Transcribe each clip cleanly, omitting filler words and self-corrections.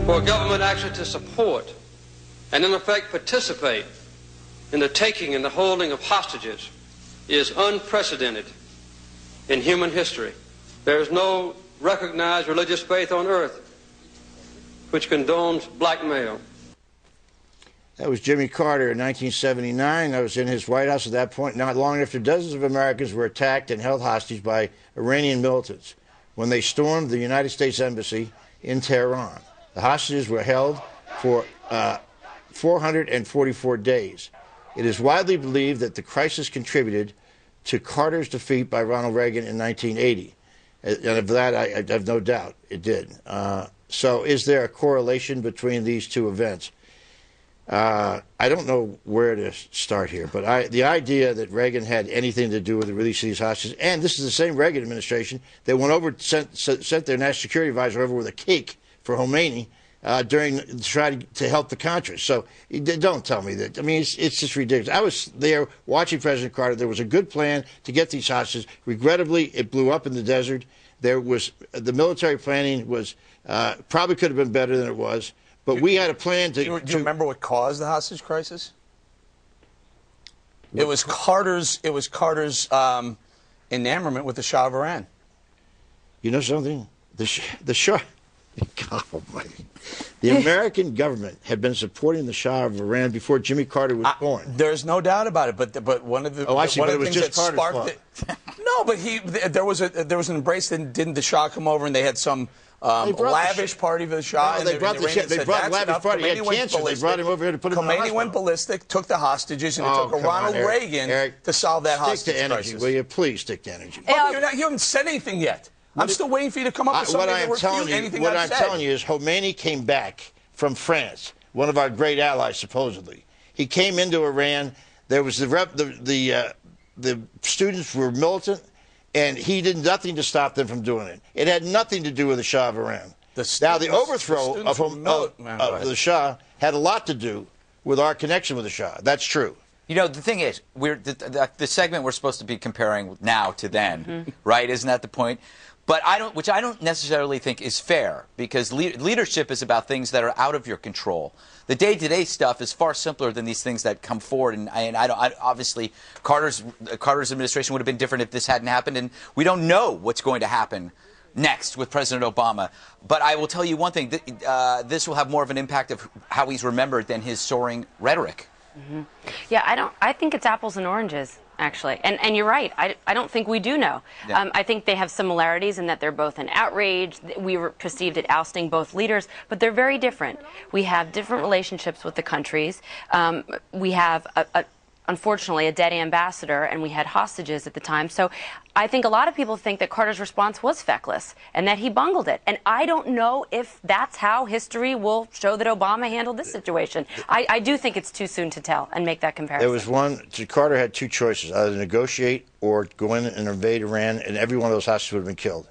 for a government actually to support and in effect participate in the taking and the holding of hostages is unprecedented in human history. There is no recognized religious faith on earth which condones blackmail. That was Jimmy Carter in 1979. I was in his White House at that point, not long after dozens of Americans were attacked and held hostage by Iranian militants when they stormed the United States Embassy in Tehran. The hostages were held for 444 days. It is widely believed that the crisis contributed to Carter's defeat by Ronald Reagan in 1980. And of that, I have no doubt it did. So is there a correlation between these two events? I don't know where to start here, but the idea that Reagan had anything to do with the release of these hostages, and this is the same Reagan administration that went over, sent their national security advisor over with a cake for Khomeini to try to help the Contras. So don't tell me that. I mean, it's just ridiculous. I was there watching President Carter. There was a good plan to get these hostages. Regrettably, it blew up in the desert. There was the military planning was probably could have been better than it was. But we had a plan to... Do you remember what caused the hostage crisis? It was Carter's enamorment with the Shah of Iran. You know something? The Shah... God almighty. The American government had been supporting the Shah of Iran before Jimmy Carter was born. There's no doubt about it, but one of the I see, one but of it the was things just that Carter's sparked it. No, but there was an embrace. Didn't the Shah come over and they had some lavish party for the Shah? No, they brought a lavish party. He had cancer. They brought him over here to put him in the hospital. Khomeini went ballistic, took the hostages, and it took Ronald Reagan to solve that hostage crisis. Stick to energy, will you? Please stick to energy. You haven't said anything yet. I'm still waiting for you to come up with something that refutes anything I've said. What I'm telling you is Khomeini came back from France, one of our great allies, supposedly. He came into Iran. There was the students were militant, and he did nothing to stop them from doing it. It had nothing to do with the Shah of Iran. Now, the overthrow of the Shah had a lot to do with our connection with the Shah. That's true. You know, the thing is, the segment we're supposed to be comparing now to then, right? Isn't that the point? But which I don't necessarily think is fair, because leadership is about things that are out of your control. The day-to-day stuff is far simpler than these things that come forward. And obviously, Carter's administration would have been different if this hadn't happened, and we don't know what's going to happen next with President Obama. But I will tell you one thing: this will have more of an impact of how he's remembered than his soaring rhetoric. Yeah, I think it's apples and oranges, actually. And you're right. I don't think we do know. Yeah. I think they have similarities in that they're both in outrage. We were perceived at ousting both leaders, but they're very different. We have different relationships with the countries. We have, unfortunately, a dead ambassador, and we had hostages at the time. So I think a lot of people think that Carter's response was feckless and that he bungled it. And I don't know if that's how history will show that Obama handled this situation. I do think it's too soon to tell and make that comparison. There was Carter had two choices: either negotiate or go in and invade Iran, and every one of those hostages would have been killed.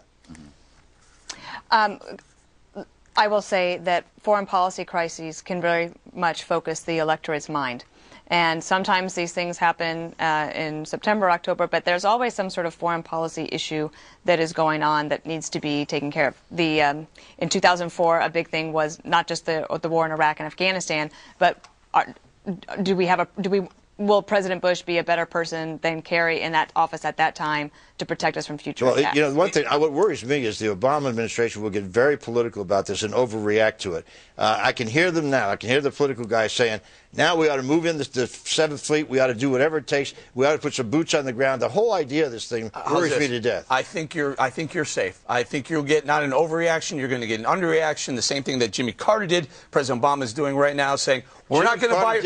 I will say that foreign policy crises can very much focus the electorate's mind. And sometimes these things happen in September, October, but there's always some sort of foreign policy issue that is going on that needs to be taken care of. In 2004, a big thing was not just the war in Iraq and Afghanistan, but will President Bush be a better person than Kerry in that office at that time to protect us from future attacks? You know, one thing, what worries me is the Obama administration will get very political about this and overreact to it. I can hear them now. I can hear the political guys saying, now we ought to move in the 7th Fleet. We ought to do whatever it takes. We ought to put some boots on the ground. The whole idea of this thing worries me to death. I think you're safe. I think you'll get not an overreaction. You're going to get an underreaction. The same thing that Jimmy Carter did. President Obama is doing right now, saying we're not going to buy.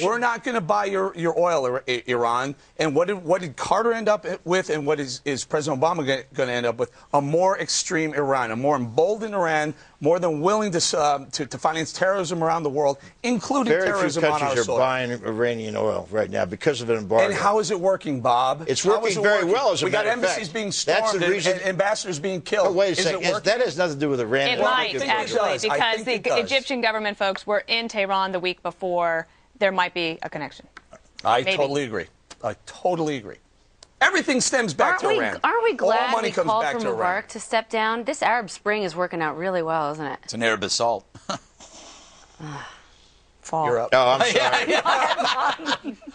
We're not going to buy your oil, Iran. And what did Carter end up with? And what is President Obama going to end up with? A more extreme Iran, a more emboldened Iran, more than willing to finance terrorism around the world, including terrorism on our soil. Very few countries are buying Iranian oil right now because of an embargo. And how is it working, Bob? It's working very well, as a matter of fact. We got embassies being stormed and ambassadors being killed. Oh, wait a second. That has nothing to do with Iran. It might, actually, because the Egyptian government folks were in Tehran the week before. There might be a connection. I totally agree. I totally agree. Everything stems back to Iran. Aren't we glad we called for Mubarak to step down? This Arab Spring is working out really well, isn't it? It's an Arab assault. Fall. You're up. Oh, I'm sorry.